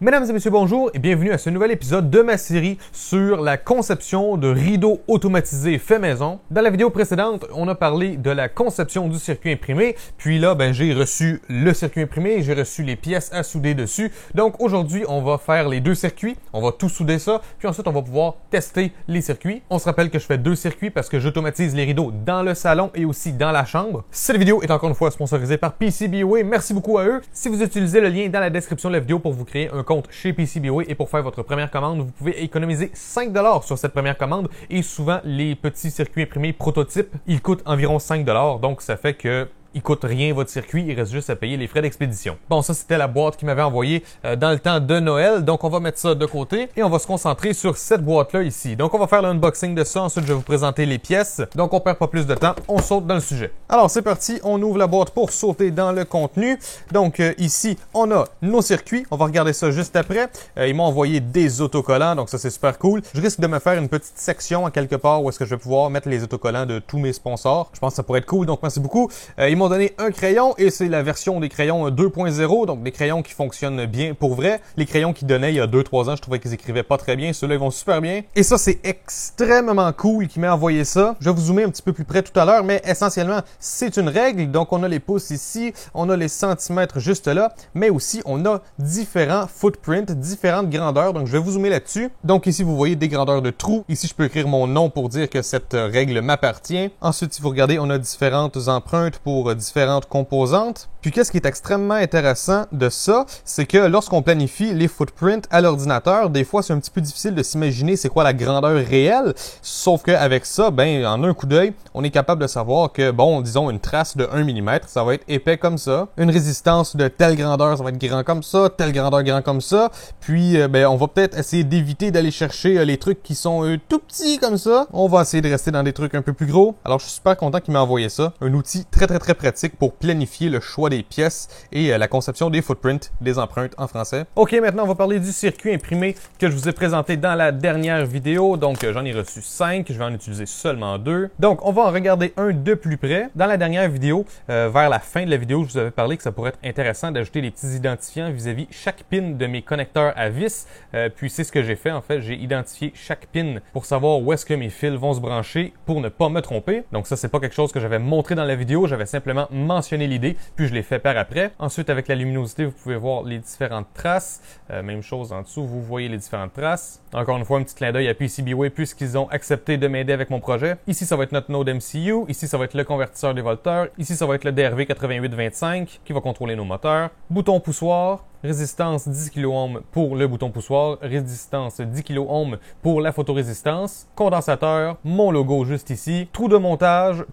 Mesdames et messieurs, bonjour et bienvenue à ce nouvel épisode de ma série sur la conception de rideaux automatisés fait maison. Dans la vidéo précédente, on a parlé de la conception du circuit imprimé, puis là, j'ai reçu le circuit imprimé, j'ai reçu les pièces à souder dessus. Donc aujourd'hui, on va faire les deux circuits, on va tout souder ça, puis ensuite on va pouvoir tester les circuits. On se rappelle que je fais deux circuits parce que j'automatise les rideaux dans le salon et aussi dans la chambre. Cette vidéo est encore une fois sponsorisée par PCBWay, merci beaucoup à eux. Si vous utilisez le lien dans la description de la vidéo pour vous créer un compte chez PCBWay et pour faire votre première commande, vous pouvez économiser 5$ sur cette première commande et souvent les petits circuits imprimés prototypes, ils coûtent environ 5$, donc ça fait que il coûte rien votre circuit, il reste juste à payer les frais d'expédition. Bon, ça c'était la boîte qui m'avait envoyé dans le temps de Noël, donc on va mettre ça de côté et on va se concentrer sur cette boîte-là ici. Donc on va faire l'unboxing de ça, ensuite je vais vous présenter les pièces. Donc on perd pas plus de temps, on saute dans le sujet. Alors c'est parti, on ouvre la boîte pour sauter dans le contenu. Donc ici, on a nos circuits, on va regarder ça juste après. Ils m'ont envoyé des autocollants, donc ça c'est super cool. Je risque de me faire une petite section à quelque part où est-ce que je vais pouvoir mettre les autocollants de tous mes sponsors. Je pense que ça pourrait être cool, donc merci beaucoup. Ils m'ont donné un crayon et c'est la version des crayons 2.0, donc des crayons qui fonctionnent bien pour vrai. Les crayons qu'ils donnaient il y a 2-3 ans, je trouvais qu'ils écrivaient pas très bien. Ceux-là, ils vont super bien. Et ça, c'est extrêmement cool qu'il m'ait envoyé ça. Je vais vous zoomer un petit peu plus près tout à l'heure, mais essentiellement, c'est une règle. Donc, on a les pouces ici, on a les centimètres juste là, mais aussi, on a différents footprints, différentes grandeurs. Donc, je vais vous zoomer là-dessus. Donc, ici, vous voyez des grandeurs de trous. Ici, je peux écrire mon nom pour dire que cette règle m'appartient. Ensuite, si vous regardez, on a différentes empreintes pour différentes composantes. Puis qu'est-ce qui est extrêmement intéressant de ça, c'est que lorsqu'on planifie les footprints à l'ordinateur, des fois c'est un petit peu difficile de s'imaginer c'est quoi la grandeur réelle, sauf qu'avec ça, en un coup d'œil, on est capable de savoir que, disons une trace de 1 mm, ça va être épais comme ça, une résistance de telle grandeur, ça va être grand comme ça, telle grandeur grand comme ça, puis on va peut-être essayer d'éviter d'aller chercher les trucs qui sont tout petits comme ça, on va essayer de rester dans des trucs un peu plus gros. Alors je suis super content qu'il m'a envoyé ça, un outil très pratique pour planifier le choix des pièces et la conception des footprints, des empreintes en français. Ok, maintenant on va parler du circuit imprimé que je vous ai présenté dans la dernière vidéo. Donc j'en ai reçu 5, je vais en utiliser seulement 2. Donc on va en regarder un de plus près. Dans la dernière vidéo, vers la fin de la vidéo, je vous avais parlé que ça pourrait être intéressant d'ajouter des petits identifiants vis-à-vis chaque pin de mes connecteurs à vis. Puis c'est ce que j'ai fait en fait, j'ai identifié chaque pin pour savoir où est-ce que mes fils vont se brancher pour ne pas me tromper. Donc ça c'est pas quelque chose que j'avais montré dans la vidéo, j'avais simplement mentionné l'idée, puis je l'ai fait par après. Ensuite, avec la luminosité, vous pouvez voir les différentes traces. Même chose en dessous, vous voyez les différentes traces. Encore une fois, un petit clin d'œil à PCBWay puisqu'ils ont accepté de m'aider avec mon projet. Ici, ça va être notre node MCU. Ici, ça va être le convertisseur des volteurs. Ici, ça va être le DRV8825 qui va contrôler nos moteurs. Bouton poussoir. Résistance 10 kΩ pour le bouton poussoir, résistance 10 kΩ pour la photorésistance, condensateur, mon logo juste ici, trou de montage,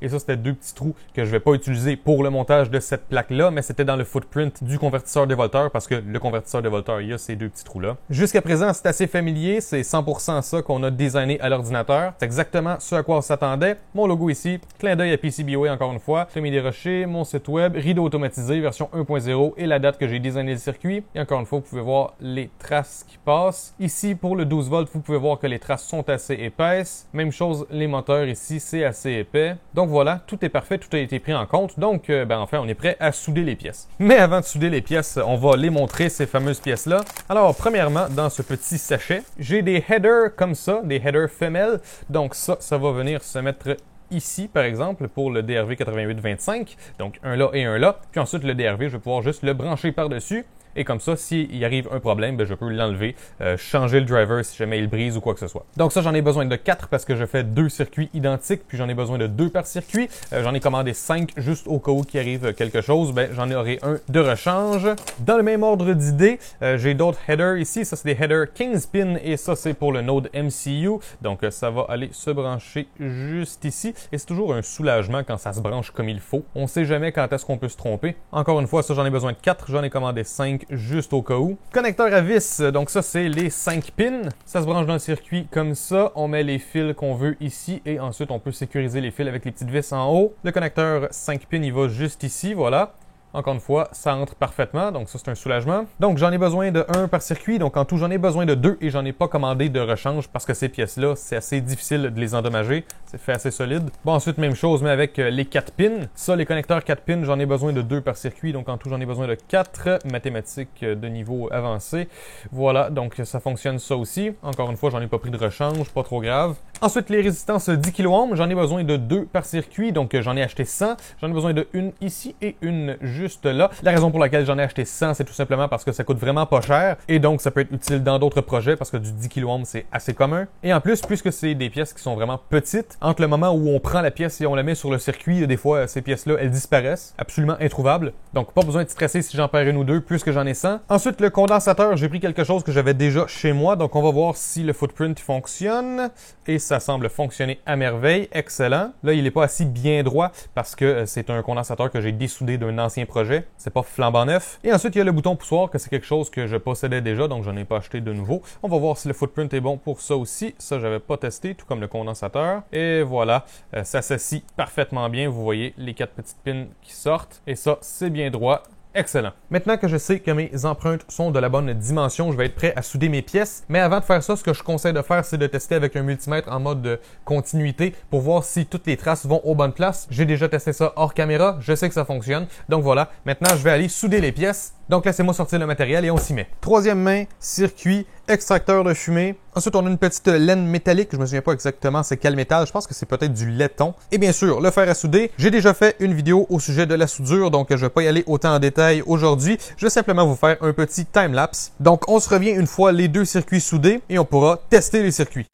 et ça c'était deux petits trous que je vais pas utiliser pour le montage de cette plaque-là, mais c'était dans le footprint du convertisseur des volteurs parce que le convertisseur des volteurs, il y a ces deux petits trous-là. Jusqu'à présent, c'est assez familier, c'est 100% ça qu'on a designé à l'ordinateur. C'est exactement ce à quoi on s'attendait. Mon logo ici, clin d'œil à PCBWay encore une fois, Rémi Desrochers, mon site web, rideau automatisé version 1.0 et la date que j'ai designé le circuit. Et encore une fois, vous pouvez voir les traces qui passent. Ici, pour le 12 volts, vous pouvez voir que les traces sont assez épaisses. Même chose, les moteurs ici, c'est assez épais. Donc voilà, tout est parfait, tout a été pris en compte. Donc, enfin, on est prêt à souder les pièces. Mais avant de souder les pièces, on va les montrer, ces fameuses pièces-là. Alors, premièrement, dans ce petit sachet, j'ai des headers comme ça, des headers femelles. Donc ça va venir se mettre ici, par exemple, pour le DRV8825, donc un là et un là. Puis ensuite, le DRV, je vais pouvoir juste le brancher par-dessus. Et comme ça, s'il arrive un problème, je peux l'enlever, changer le driver si jamais il brise ou quoi que ce soit. Donc ça, j'en ai besoin de 4 parce que je fais 2 circuits identiques, puis j'en ai besoin de 2 par circuit. J'en ai commandé 5 juste au cas où qu'il arrive quelque chose, j'en aurai un de rechange. Dans le même ordre d'idée, j'ai d'autres headers ici. Ça, c'est des headers Kingspin et ça, c'est pour le node MCU. Donc ça va aller se brancher juste ici. Et c'est toujours un soulagement quand ça se branche comme il faut. On sait jamais quand est-ce qu'on peut se tromper. Encore une fois, ça, j'en ai besoin de 4. J'en ai commandé 5 juste au cas où. Connecteur à vis, donc ça c'est les 5 pins. Ça se branche dans le circuit comme ça. On met les fils qu'on veut ici et ensuite on peut sécuriser les fils avec les petites vis en haut. Le connecteur 5 pins, il va juste ici, voilà. Encore une fois, ça entre parfaitement, donc ça c'est un soulagement. Donc j'en ai besoin de 1 par circuit, donc en tout j'en ai besoin de 2 et j'en ai pas commandé de rechange parce que ces pièces-là, c'est assez difficile de les endommager. C'est fait assez solide. Bon, ensuite, même chose, mais avec les 4 pins. Ça, les connecteurs 4 pins, j'en ai besoin de 2 par circuit, donc en tout j'en ai besoin de 4 mathématiques de niveau avancé. Voilà, donc ça fonctionne ça aussi. Encore une fois, j'en ai pas pris de rechange, pas trop grave. Ensuite, les résistances 10 kΩ, j'en ai besoin de 2 par circuit, donc j'en ai acheté 100. J'en ai besoin de une ici et une juste là. La raison pour laquelle j'en ai acheté 100, c'est tout simplement parce que ça coûte vraiment pas cher et donc ça peut être utile dans d'autres projets parce que du 10 kΩ, c'est assez commun. Et en plus, puisque c'est des pièces qui sont vraiment petites, entre le moment où on prend la pièce et on la met sur le circuit, des fois, ces pièces-là, elles disparaissent, absolument introuvables. Donc, pas besoin de stresser si j'en perds une ou deux, puisque j'en ai 100. Ensuite, le condensateur, j'ai pris quelque chose que j'avais déjà chez moi, donc on va voir si le footprint fonctionne. Et ça semble fonctionner à merveille, excellent. Là, il n'est pas assis bien droit parce que c'est un condensateur que j'ai dessoudé d'un ancien projet. C'est pas flambant neuf. Et ensuite, il y a le bouton poussoir, que c'est quelque chose que je possédais déjà, donc je n'en ai pas acheté de nouveau. On va voir si le footprint est bon pour ça aussi. Ça, j'avais pas testé, tout comme le condensateur. Et voilà, ça s'assit parfaitement bien. Vous voyez les 4 petites pins qui sortent. Et ça, c'est bien droit. Excellent. Maintenant que je sais que mes empreintes sont de la bonne dimension, je vais être prêt à souder mes pièces. Mais avant de faire ça, ce que je conseille de faire, c'est de tester avec un multimètre en mode de continuité pour voir si toutes les traces vont aux bonnes places. J'ai déjà testé ça hors caméra, je sais que ça fonctionne. Donc voilà, maintenant je vais aller souder les pièces. Donc laissez-moi sortir le matériel et on s'y met. Troisième main, circuit, extracteur de fumée. Ensuite, on a une petite laine métallique. Je me souviens pas exactement c'est quel métal. Je pense que c'est peut-être du laiton. Et bien sûr, le fer à souder. J'ai déjà fait une vidéo au sujet de la soudure, donc je vais pas y aller autant en détail aujourd'hui. Je vais simplement vous faire un petit time-lapse. Donc, on se revient une fois les 2 circuits soudés et on pourra tester les circuits.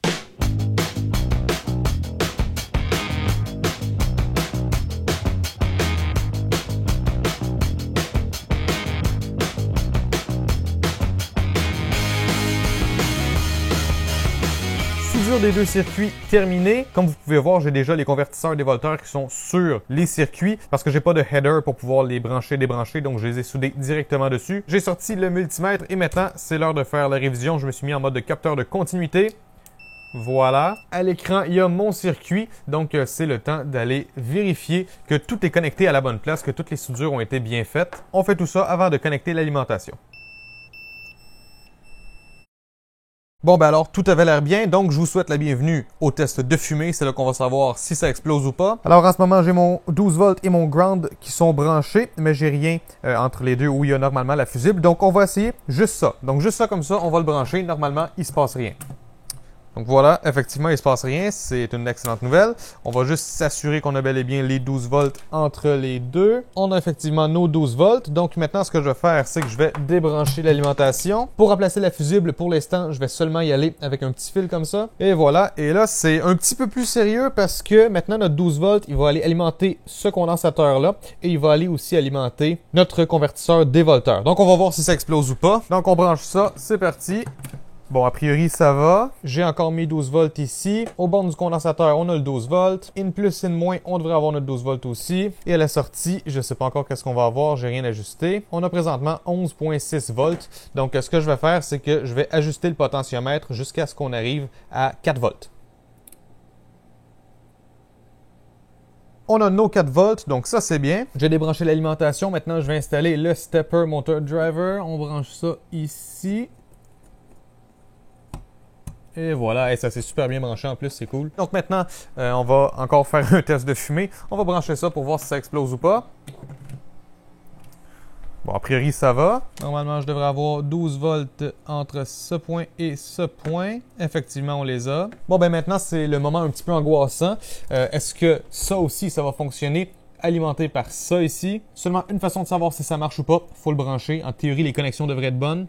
Soudure des 2 circuits terminée. Comme vous pouvez voir, j'ai déjà les convertisseurs dévolteurs qui sont sur les circuits parce que j'ai pas de header pour pouvoir les brancher, débrancher, donc je les ai soudés directement dessus. J'ai sorti le multimètre et maintenant, c'est l'heure de faire la révision. Je me suis mis en mode de capteur de continuité. Voilà. À l'écran, il y a mon circuit, donc c'est le temps d'aller vérifier que tout est connecté à la bonne place, que toutes les soudures ont été bien faites. On fait tout ça avant de connecter l'alimentation. Bon, ben alors, tout avait l'air bien, donc je vous souhaite la bienvenue au test de fumée. C'est là qu'on va savoir si ça explose ou pas. Alors, en ce moment, j'ai mon 12 volts et mon ground qui sont branchés, mais j'ai rien entre les deux où il y a normalement la fusible. Donc, on va essayer juste ça. Donc, juste ça comme ça, on va le brancher. Normalement, il se passe rien. Donc voilà, effectivement, il ne se passe rien. C'est une excellente nouvelle. On va juste s'assurer qu'on a bel et bien les 12 volts entre les deux. On a effectivement nos 12 volts. Donc maintenant, ce que je vais faire, c'est que je vais débrancher l'alimentation. Pour remplacer la fusible, pour l'instant, je vais seulement y aller avec un petit fil comme ça. Et voilà. Et là, c'est un petit peu plus sérieux parce que maintenant, notre 12 volts, il va aller alimenter ce condensateur-là. Et il va aller aussi alimenter notre convertisseur dévolteur. Donc on va voir si ça explose ou pas. Donc on branche ça. C'est parti. Bon, a priori, ça va. J'ai encore mes 12 volts ici. Au bord du condensateur, on a le 12 volts. In plus, in moins, on devrait avoir notre 12 volts aussi. Et à la sortie, je ne sais pas encore qu'est-ce qu'on va avoir. J'ai rien ajusté. On a présentement 11.6 volts. Donc, ce que je vais faire, c'est que je vais ajuster le potentiomètre jusqu'à ce qu'on arrive à 4 volts. On a nos 4 volts, donc ça c'est bien. J'ai débranché l'alimentation. Maintenant, je vais installer le stepper motor driver. On branche ça ici. Et voilà, et ça s'est super bien branché en plus, c'est cool. Donc maintenant, on va encore faire un test de fumée. On va brancher ça pour voir si ça explose ou pas. Bon, a priori, ça va. Normalement, je devrais avoir 12 volts entre ce point et ce point. Effectivement, on les a. Bon, ben maintenant, c'est le moment un petit peu angoissant. Est-ce que ça aussi, ça va fonctionner? Alimenté par ça ici. Seulement une façon de savoir si ça marche ou pas. Il faut le brancher. En théorie, les connexions devraient être bonnes.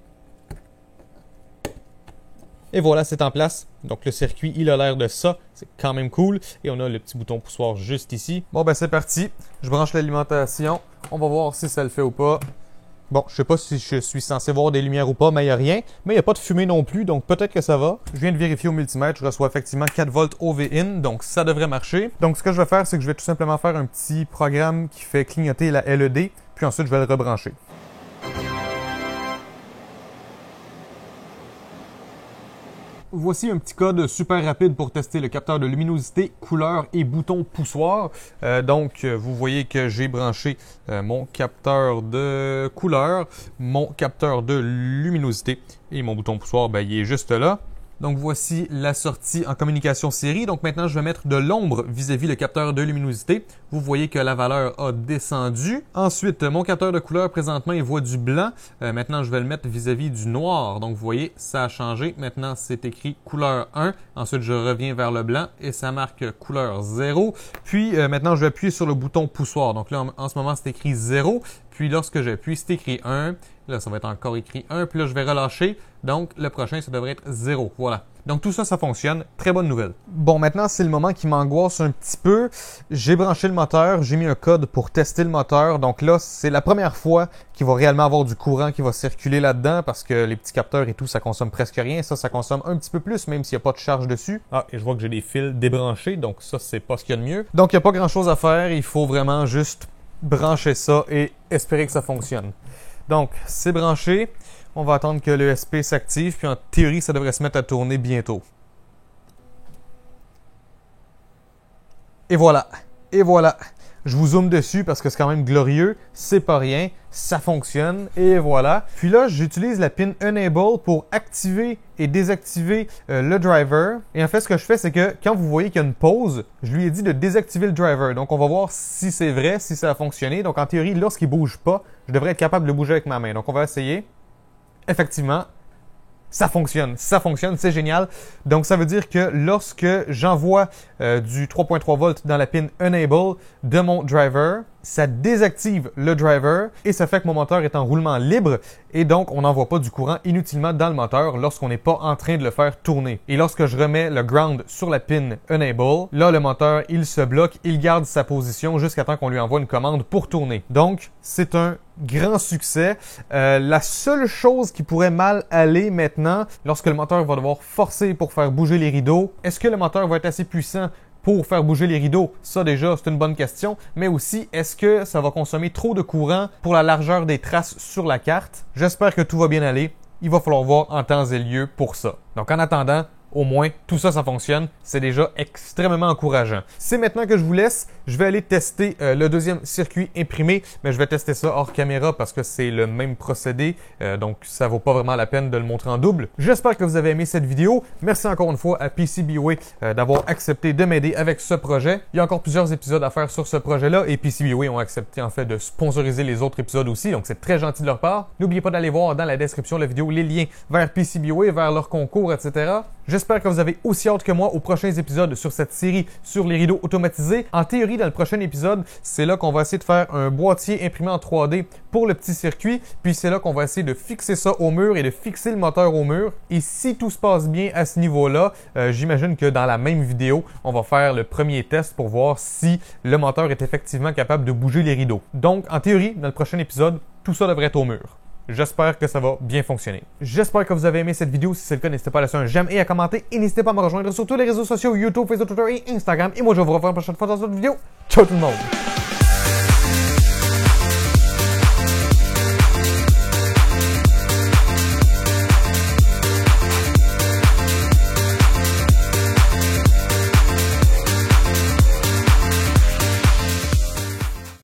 Et voilà, c'est en place. Donc le circuit, il a l'air de ça. C'est quand même cool. Et on a le petit bouton poussoir juste ici. Bon, ben c'est parti. Je branche l'alimentation. On va voir si ça le fait ou pas. Bon, je sais pas si je suis censé voir des lumières ou pas, mais il n'y a rien. Mais il n'y a pas de fumée non plus, donc peut-être que ça va. Je viens de vérifier au multimètre. Je reçois effectivement 4 volts OV-in, donc ça devrait marcher. Donc ce que je vais faire, c'est que je vais tout simplement faire un petit programme qui fait clignoter la LED. Puis ensuite, je vais le rebrancher. Voici un petit code super rapide pour tester le capteur de luminosité, couleur et bouton poussoir. Vous voyez que j'ai branché mon capteur de couleur, mon capteur de luminosité et mon bouton poussoir, ben, il est juste là. Donc voici la sortie en communication série. Donc maintenant, je vais mettre de l'ombre vis-à-vis le capteur de luminosité. Vous voyez que la valeur a descendu. Ensuite, mon capteur de couleur, présentement, il voit du blanc. Maintenant, je vais le mettre vis-à-vis du noir. Donc vous voyez, ça a changé. Maintenant, c'est écrit couleur 1. Ensuite, je reviens vers le blanc et ça marque couleur 0. Puis maintenant, je vais appuyer sur le bouton poussoir. Donc là, en ce moment, c'est écrit 0. Puis lorsque j'appuie, c'est écrit 1. Là, ça va être encore écrit 1. Puis là, je vais relâcher. Donc, le prochain, ça devrait être 0. Voilà. Donc, tout ça, ça fonctionne. Très bonne nouvelle. Bon, maintenant, c'est le moment qui m'angoisse un petit peu. J'ai branché le moteur. J'ai mis un code pour tester le moteur. Donc là, c'est la première fois qu'il va réellement avoir du courant qui va circuler là-dedans parce que les petits capteurs et tout, ça consomme presque rien. Ça consomme un petit peu plus, même s'il n'y a pas de charge dessus. Ah, et je vois que j'ai des fils débranchés. Donc, ça, c'est pas ce qu'il y a de mieux. Donc, il n'y a pas grand-chose à faire. Il faut vraiment juste brancher ça et espérer que ça fonctionne. Donc, c'est branché. On va attendre que l'ESP s'active, puis en théorie, ça devrait se mettre à tourner bientôt. Et voilà. Et voilà. Je vous zoome dessus parce que c'est quand même glorieux. C'est pas rien. Ça fonctionne. Et voilà. Puis là, j'utilise la pin Enable pour activer et désactiver le driver. Et en fait, ce que je fais, c'est que quand vous voyez qu'il y a une pause, je lui ai dit de désactiver le driver. Donc, on va voir si c'est vrai, si ça a fonctionné. Donc, en théorie, lorsqu'il bouge pas, je devrais être capable de le bouger avec ma main. Donc, on va essayer. Effectivement, ça fonctionne, c'est génial. Donc, ça veut dire que lorsque j'envoie du 3.3 volts dans la pin Enable de mon driver, ça désactive le driver et ça fait que mon moteur est en roulement libre et donc on n'envoie pas du courant inutilement dans le moteur lorsqu'on n'est pas en train de le faire tourner. Et lorsque je remets le ground sur la pin Enable, là le moteur il se bloque, il garde sa position jusqu'à temps qu'on lui envoie une commande pour tourner. Donc c'est un grand succès. La seule chose qui pourrait mal aller maintenant, lorsque le moteur va devoir forcer pour faire bouger les rideaux, est-ce que le moteur va être assez puissant pour faire bouger les rideaux? Ça déjà, c'est une bonne question. Mais aussi, est-ce que ça va consommer trop de courant pour la largeur des traces sur la carte? J'espère que tout va bien aller. Il va falloir voir en temps et lieu pour ça. Donc en attendant, au moins, tout ça, ça fonctionne. C'est déjà extrêmement encourageant. C'est maintenant que je vous laisse. Je vais aller tester le deuxième circuit imprimé, mais je vais tester ça hors caméra parce que c'est le même procédé. Donc, ça vaut pas vraiment la peine de le montrer en double. J'espère que vous avez aimé cette vidéo. Merci encore une fois à PCBWay d'avoir accepté de m'aider avec ce projet. Il y a encore plusieurs épisodes à faire sur ce projet-là et PCBWay ont accepté en fait de sponsoriser les autres épisodes aussi. Donc, c'est très gentil de leur part. N'oubliez pas d'aller voir dans la description de la vidéo les liens vers PCBWay, vers leur concours, etc. J'espère que vous avez aussi hâte que moi aux prochains épisodes sur cette série sur les rideaux automatisés. En théorie, dans le prochain épisode, c'est là qu'on va essayer de faire un boîtier imprimé en 3D pour le petit circuit. Puis c'est là qu'on va essayer de fixer ça au mur et de fixer le moteur au mur. Et si tout se passe bien à ce niveau-là, j'imagine que dans la même vidéo, on va faire le premier test pour voir si le moteur est effectivement capable de bouger les rideaux. Donc, en théorie, dans le prochain épisode, tout ça devrait être au mur. J'espère que ça va bien fonctionner. J'espère que vous avez aimé cette vidéo. Si c'est le cas, n'hésitez pas à laisser un j'aime et à commenter. Et n'hésitez pas à me rejoindre sur tous les réseaux sociaux, YouTube, Facebook, Twitter et Instagram. Et moi, je vous revois la prochaine fois dans une autre vidéo. Ciao tout le monde!